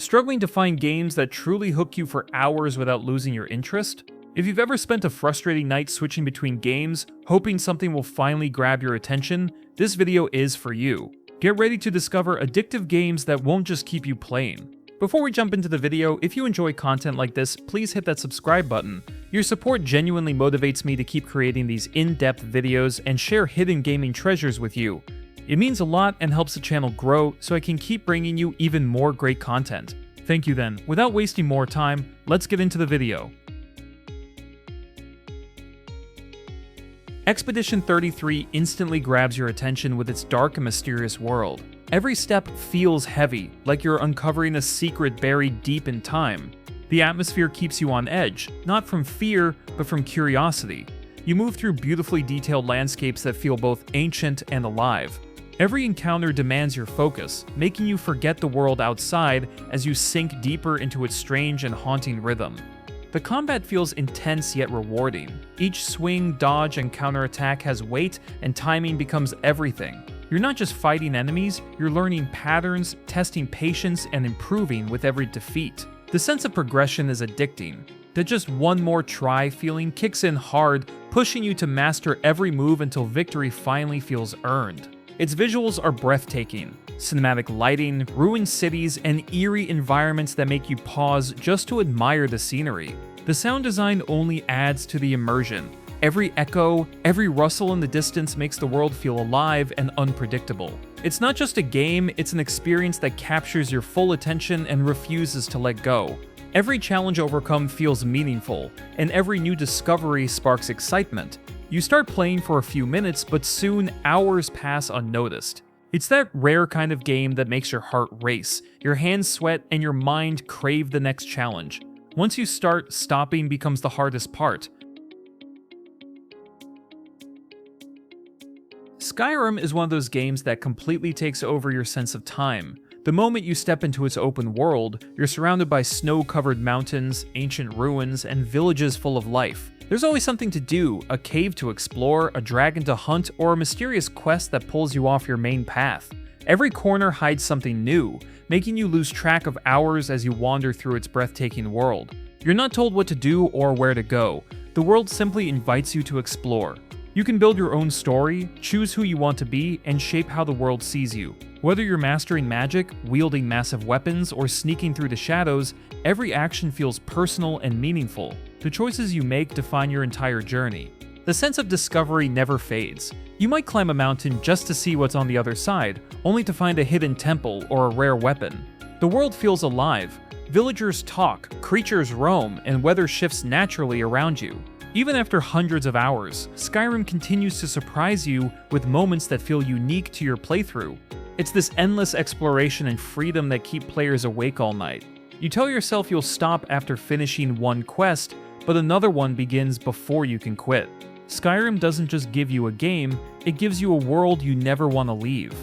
Struggling to find games that truly hook you for hours without losing your interest? If you've ever spent a frustrating night switching between games, hoping something will finally grab your attention, this video is for you. Get ready to discover addictive games that won't just keep you playing. Before we jump into the video, if you enjoy content like this, please hit that subscribe button. Your support genuinely motivates me to keep creating these in-depth videos and share hidden gaming treasures with you. It means a lot and helps the channel grow so I can keep bringing you even more great content. Thank you then. Without wasting more time, let's get into the video. Expedition 33 instantly grabs your attention with its dark and mysterious world. Every step feels heavy, like you're uncovering a secret buried deep in time. The atmosphere keeps you on edge, not from fear, but from curiosity. You move through beautifully detailed landscapes that feel both ancient and alive. Every encounter demands your focus, making you forget the world outside as you sink deeper into its strange and haunting rhythm. The combat feels intense yet rewarding. Each swing, dodge, and counterattack has weight, and timing becomes everything. You're not just fighting enemies, you're learning patterns, testing patience, and improving with every defeat. The sense of progression is addicting. The just one more try feeling kicks in hard, pushing you to master every move until victory finally feels earned. Its visuals are breathtaking. Cinematic lighting, ruined cities, and eerie environments that make you pause just to admire the scenery. The sound design only adds to the immersion. Every echo, every rustle in the distance makes the world feel alive and unpredictable. It's not just a game, it's an experience that captures your full attention and refuses to let go. Every challenge overcome feels meaningful, and every new discovery sparks excitement. You start playing for a few minutes, but soon hours pass unnoticed. It's that rare kind of game that makes your heart race, your hands sweat, and your mind crave the next challenge. Once you start, stopping becomes the hardest part. Skyrim is one of those games that completely takes over your sense of time. The moment you step into its open world, you're surrounded by snow-covered mountains, ancient ruins, and villages full of life. There's always something to do, a cave to explore, a dragon to hunt, or a mysterious quest that pulls you off your main path. Every corner hides something new, making you lose track of hours as you wander through its breathtaking world. You're not told what to do or where to go. The world simply invites you to explore. You can build your own story, choose who you want to be, and shape how the world sees you. Whether you're mastering magic, wielding massive weapons, or sneaking through the shadows, every action feels personal and meaningful. The choices you make define your entire journey. The sense of discovery never fades. You might climb a mountain just to see what's on the other side, only to find a hidden temple or a rare weapon. The world feels alive. Villagers talk, creatures roam, and weather shifts naturally around you. Even after hundreds of hours, Skyrim continues to surprise you with moments that feel unique to your playthrough. It's this endless exploration and freedom that keep players awake all night. You tell yourself you'll stop after finishing one quest, but another one begins before you can quit. Skyrim doesn't just give you a game, it gives you a world you never want to leave.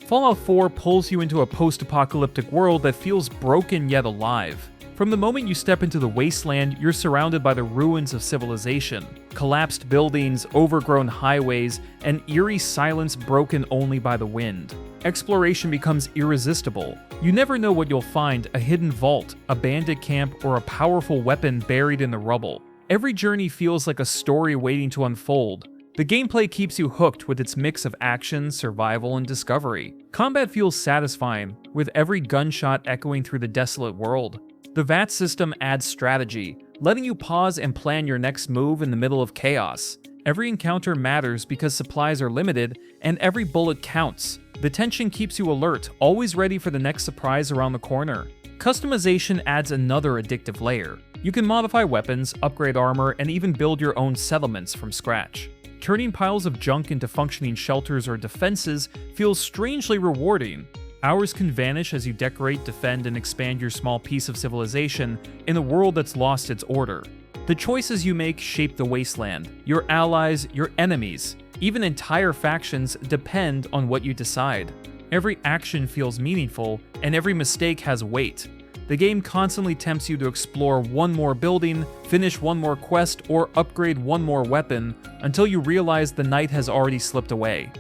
Fallout 4 pulls you into a post-apocalyptic world that feels broken yet alive. From the moment you step into the wasteland, you're surrounded by the ruins of civilization. Collapsed buildings, overgrown highways, and eerie silence broken only by the wind. Exploration becomes irresistible. You never know what you'll find, a hidden vault, a bandit camp, or a powerful weapon buried in the rubble. Every journey feels like a story waiting to unfold. The gameplay keeps you hooked with its mix of action, survival, and discovery. Combat feels satisfying, with every gunshot echoing through the desolate world. The VAT system adds strategy, letting you pause and plan your next move in the middle of chaos. Every encounter matters because supplies are limited, and every bullet counts. The tension keeps you alert, always ready for the next surprise around the corner. Customization adds another addictive layer. You can modify weapons, upgrade armor, and even build your own settlements from scratch. Turning piles of junk into functioning shelters or defenses feels strangely rewarding. Hours can vanish as you decorate, defend, and expand your small piece of civilization in a world that's lost its order. The choices you make shape the wasteland. Your allies, your enemies, even entire factions depend on what you decide. Every action feels meaningful, and every mistake has weight. The game constantly tempts you to explore one more building, finish one more quest, or upgrade one more weapon until you realize the night has already slipped away.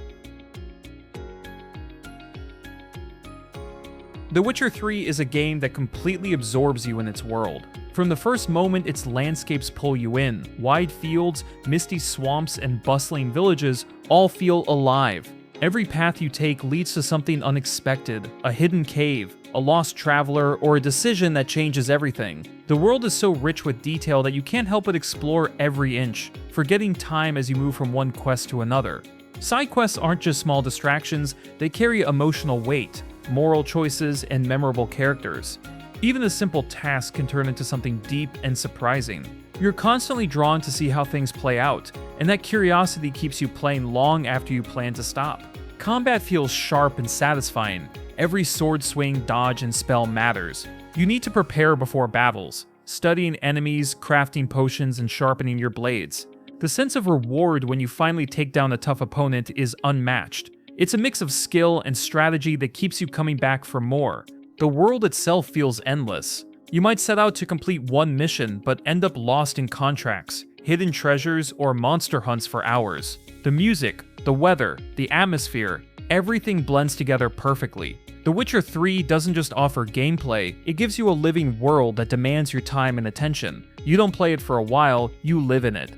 The Witcher 3 is a game that completely absorbs you in its world. From the first moment its landscapes pull you in, wide fields, misty swamps, and bustling villages all feel alive. Every path you take leads to something unexpected, a hidden cave, a lost traveler, or a decision that changes everything. The world is so rich with detail that you can't help but explore every inch, forgetting time as you move from one quest to another. Side quests aren't just small distractions, they carry emotional weight, moral choices, and memorable characters. Even a simple task can turn into something deep and surprising. You're constantly drawn to see how things play out, and that curiosity keeps you playing long after you plan to stop. Combat feels sharp and satisfying. Every sword swing, dodge, and spell matters. You need to prepare before battles, studying enemies, crafting potions, and sharpening your blades. The sense of reward when you finally take down a tough opponent is unmatched. It's a mix of skill and strategy that keeps you coming back for more. The world itself feels endless. You might set out to complete one mission, but end up lost in contracts, hidden treasures, or monster hunts for hours. The music, the weather, the atmosphere, everything blends together perfectly. The Witcher 3 doesn't just offer gameplay, it gives you a living world that demands your time and attention. You don't play it for a while, you live in it.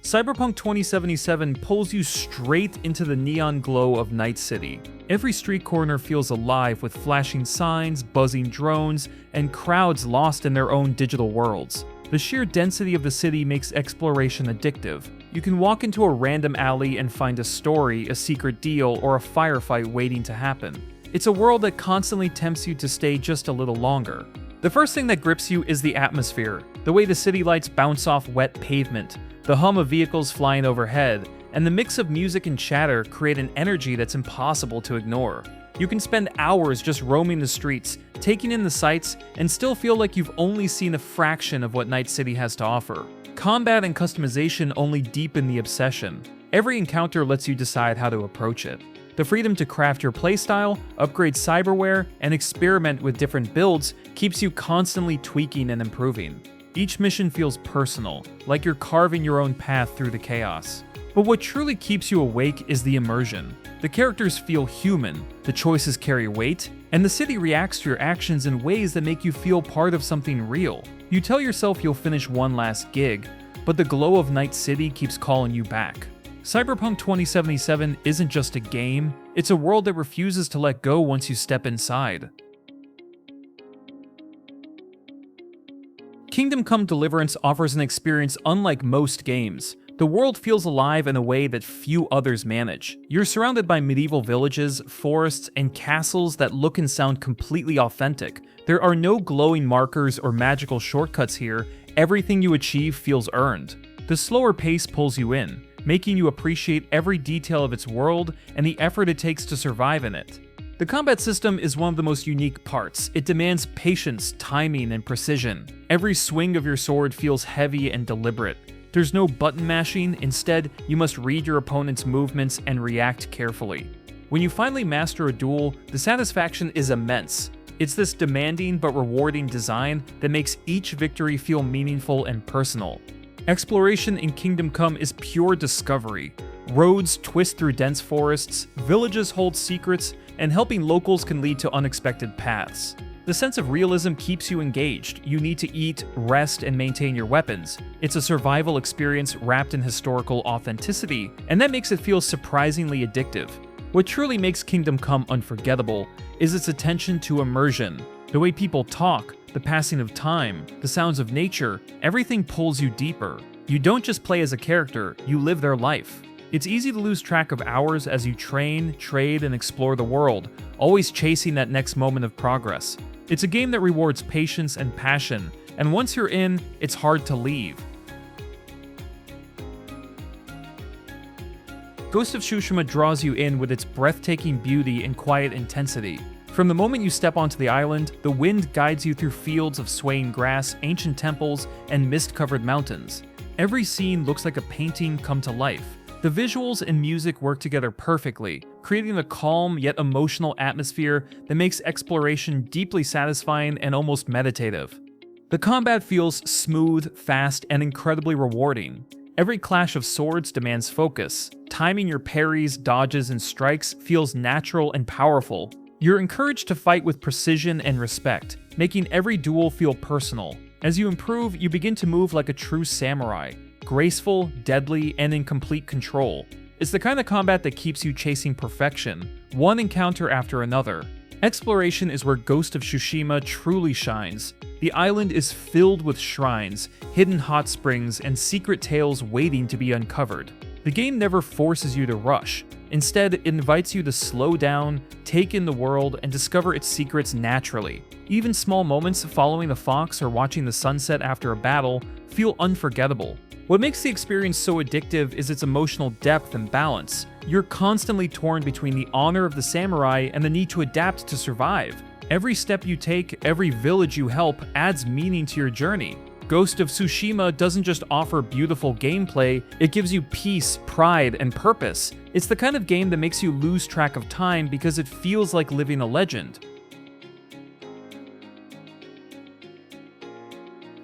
Cyberpunk 2077 pulls you straight into the neon glow of Night City. Every street corner feels alive with flashing signs, buzzing drones, and crowds lost in their own digital worlds. The sheer density of the city makes exploration addictive. You can walk into a random alley and find a story, a secret deal, or a firefight waiting to happen. It's a world that constantly tempts you to stay just a little longer. The first thing that grips you is the atmosphere, the way the city lights bounce off wet pavement, the hum of vehicles flying overhead, and the mix of music and chatter create an energy that's impossible to ignore. You can spend hours just roaming the streets, taking in the sights, and still feel like you've only seen a fraction of what Night City has to offer. Combat and customization only deepen the obsession. Every encounter lets you decide how to approach it. The freedom to craft your playstyle, upgrade cyberware, and experiment with different builds keeps you constantly tweaking and improving. Each mission feels personal, like you're carving your own path through the chaos. But what truly keeps you awake is the immersion. The characters feel human, the choices carry weight, and the city reacts to your actions in ways that make you feel part of something real. You tell yourself you'll finish one last gig, but the glow of Night City keeps calling you back. Cyberpunk 2077 isn't just a game, it's a world that refuses to let go once you step inside. Kingdom Come: Deliverance offers an experience unlike most games. The world feels alive in a way that few others manage. You're surrounded by medieval villages, forests, and castles that look and sound completely authentic. There are no glowing markers or magical shortcuts here. Everything you achieve feels earned. The slower pace pulls you in, making you appreciate every detail of its world and the effort it takes to survive in it. The combat system is one of the most unique parts. It demands patience, timing, and precision. Every swing of your sword feels heavy and deliberate. There's no button mashing, instead, you must read your opponent's movements and react carefully. When you finally master a duel, the satisfaction is immense. It's this demanding but rewarding design that makes each victory feel meaningful and personal. Exploration in Kingdom Come is pure discovery. Roads twist through dense forests, villages hold secrets, and helping locals can lead to unexpected paths. The sense of realism keeps you engaged. You need to eat, rest, and maintain your weapons. It's a survival experience wrapped in historical authenticity, and that makes it feel surprisingly addictive. What truly makes Kingdom Come unforgettable is its attention to immersion. The way people talk, the passing of time, the sounds of nature, everything pulls you deeper. You don't just play as a character, you live their life. It's easy to lose track of hours as you train, trade, and explore the world, always chasing that next moment of progress. It's a game that rewards patience and passion, and once you're in, it's hard to leave. Ghost of Tsushima draws you in with its breathtaking beauty and quiet intensity. From the moment you step onto the island, the wind guides you through fields of swaying grass, ancient temples, and mist-covered mountains. Every scene looks like a painting come to life. The visuals and music work together perfectly, creating a calm yet emotional atmosphere that makes exploration deeply satisfying and almost meditative. The combat feels smooth, fast, and incredibly rewarding. Every clash of swords demands focus. Timing your parries, dodges, and strikes feels natural and powerful. You're encouraged to fight with precision and respect, making every duel feel personal. As you improve, you begin to move like a true samurai, graceful, deadly, and in complete control. It's the kind of combat that keeps you chasing perfection, one encounter after another. Exploration is where Ghost of Tsushima truly shines. The island is filled with shrines, hidden hot springs, and secret tales waiting to be uncovered. The game never forces you to rush. Instead, it invites you to slow down, take in the world, and discover its secrets naturally. Even small moments following a fox or watching the sunset after a battle feel unforgettable. What makes the experience so addictive is its emotional depth and balance. You're constantly torn between the honor of the samurai and the need to adapt to survive. Every step you take, every village you help, adds meaning to your journey. Ghost of Tsushima doesn't just offer beautiful gameplay, it gives you peace, pride, and purpose. It's the kind of game that makes you lose track of time because it feels like living a legend.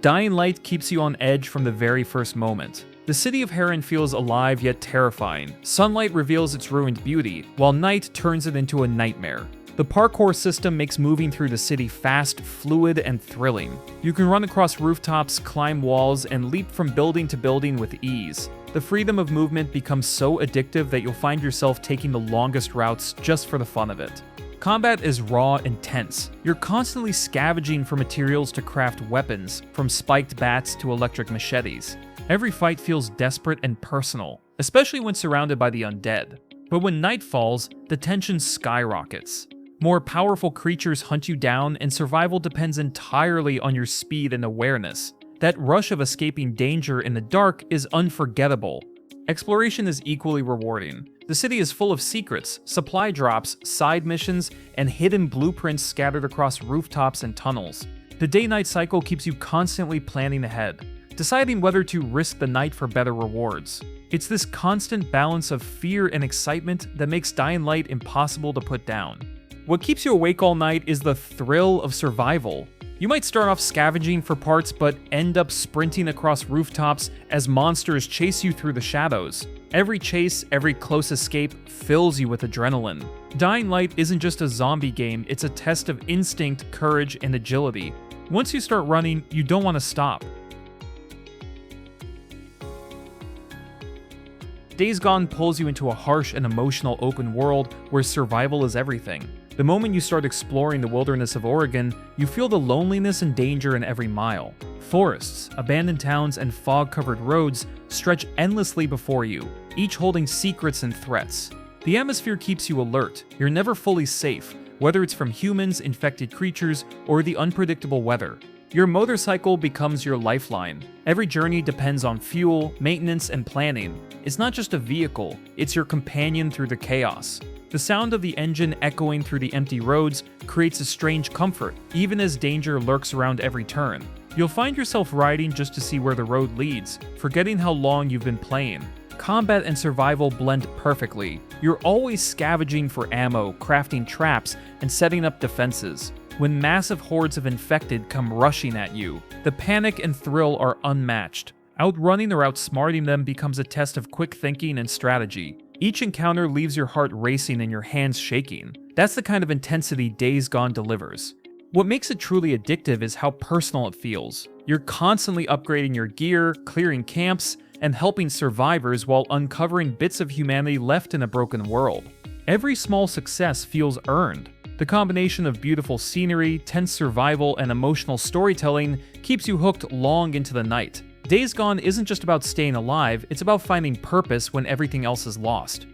Dying Light keeps you on edge from the very first moment. The city of Heron feels alive yet terrifying. Sunlight reveals its ruined beauty, while night turns it into a nightmare. The parkour system makes moving through the city fast, fluid, and thrilling. You can run across rooftops, climb walls, and leap from building to building with ease. The freedom of movement becomes so addictive that you'll find yourself taking the longest routes just for the fun of it. Combat is raw and tense. You're constantly scavenging for materials to craft weapons, from spiked bats to electric machetes. Every fight feels desperate and personal, especially when surrounded by the undead. But when night falls, the tension skyrockets. More powerful creatures hunt you down, and survival depends entirely on your speed and awareness. That rush of escaping danger in the dark is unforgettable. Exploration is equally rewarding. The city is full of secrets, supply drops, side missions, and hidden blueprints scattered across rooftops and tunnels. The day-night cycle keeps you constantly planning ahead, deciding whether to risk the night for better rewards. It's this constant balance of fear and excitement that makes Dying Light impossible to put down. What keeps you awake all night is the thrill of survival. You might start off scavenging for parts, but end up sprinting across rooftops as monsters chase you through the shadows. Every chase, every close escape fills you with adrenaline. Dying Light isn't just a zombie game, it's a test of instinct, courage, and agility. Once you start running, you don't want to stop. Days Gone pulls you into a harsh and emotional open world where survival is everything. The moment you start exploring the wilderness of Oregon, you feel the loneliness and danger in every mile. Forests, abandoned towns, and fog-covered roads stretch endlessly before you, each holding secrets and threats. The atmosphere keeps you alert. You're never fully safe, whether it's from humans, infected creatures, or the unpredictable weather. Your motorcycle becomes your lifeline. Every journey depends on fuel, maintenance, and planning. It's not just a vehicle, it's your companion through the chaos. The sound of the engine echoing through the empty roads creates a strange comfort, even as danger lurks around every turn. You'll find yourself riding just to see where the road leads, forgetting how long you've been playing. Combat and survival blend perfectly. You're always scavenging for ammo, crafting traps, and setting up defenses. When massive hordes of infected come rushing at you, the panic and thrill are unmatched. Outrunning or outsmarting them becomes a test of quick thinking and strategy. Each encounter leaves your heart racing and your hands shaking. That's the kind of intensity Days Gone delivers. What makes it truly addictive is how personal it feels. You're constantly upgrading your gear, clearing camps, and helping survivors while uncovering bits of humanity left in a broken world. Every small success feels earned. The combination of beautiful scenery, tense survival, and emotional storytelling keeps you hooked long into the night. Days Gone isn't just about staying alive, it's about finding purpose when everything else is lost.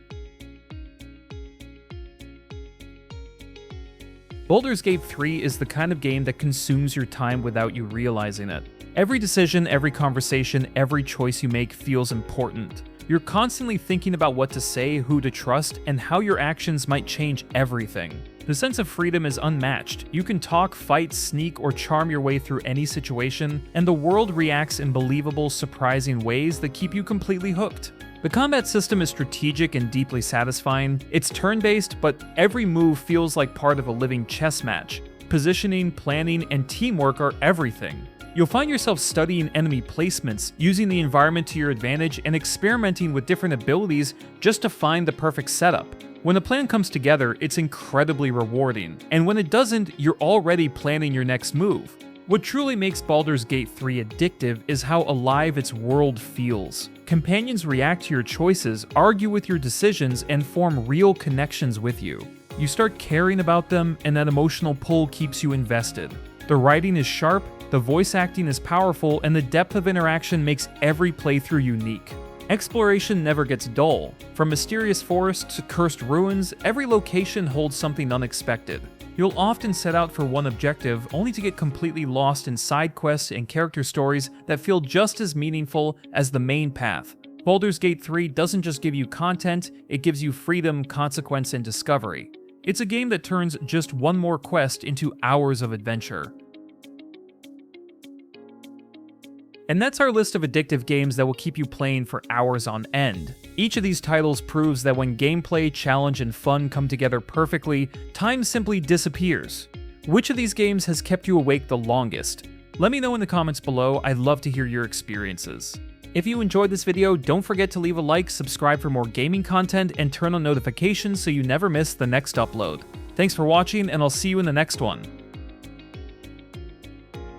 Baldur's Gate 3 is the kind of game that consumes your time without you realizing it. Every decision, every conversation, every choice you make feels important. You're constantly thinking about what to say, who to trust, and how your actions might change everything. The sense of freedom is unmatched. You can talk, fight, sneak, or charm your way through any situation, and the world reacts in believable, surprising ways that keep you completely hooked. The combat system is strategic and deeply satisfying. It's turn-based, but every move feels like part of a living chess match. Positioning, planning, and teamwork are everything. You'll find yourself studying enemy placements, using the environment to your advantage, and experimenting with different abilities just to find the perfect setup. When a plan comes together, it's incredibly rewarding, and when it doesn't, you're already planning your next move. What truly makes Baldur's Gate 3 addictive is how alive its world feels. Companions react to your choices, argue with your decisions, and form real connections with you. You start caring about them, and that emotional pull keeps you invested. The writing is sharp, the voice acting is powerful, and the depth of interaction makes every playthrough unique. Exploration never gets dull. From mysterious forests to cursed ruins, every location holds something unexpected. You'll often set out for one objective, only to get completely lost in side quests and character stories that feel just as meaningful as the main path. Baldur's Gate 3 doesn't just give you content, it gives you freedom, consequence, and discovery. It's a game that turns just one more quest into hours of adventure. And that's our list of addictive games that will keep you playing for hours on end. Each of these titles proves that when gameplay, challenge, and fun come together perfectly, time simply disappears. Which of these games has kept you awake the longest? Let me know in the comments below, I'd love to hear your experiences. If you enjoyed this video, don't forget to leave a like, subscribe for more gaming content, and turn on notifications so you never miss the next upload. Thanks for watching, and I'll see you in the next one.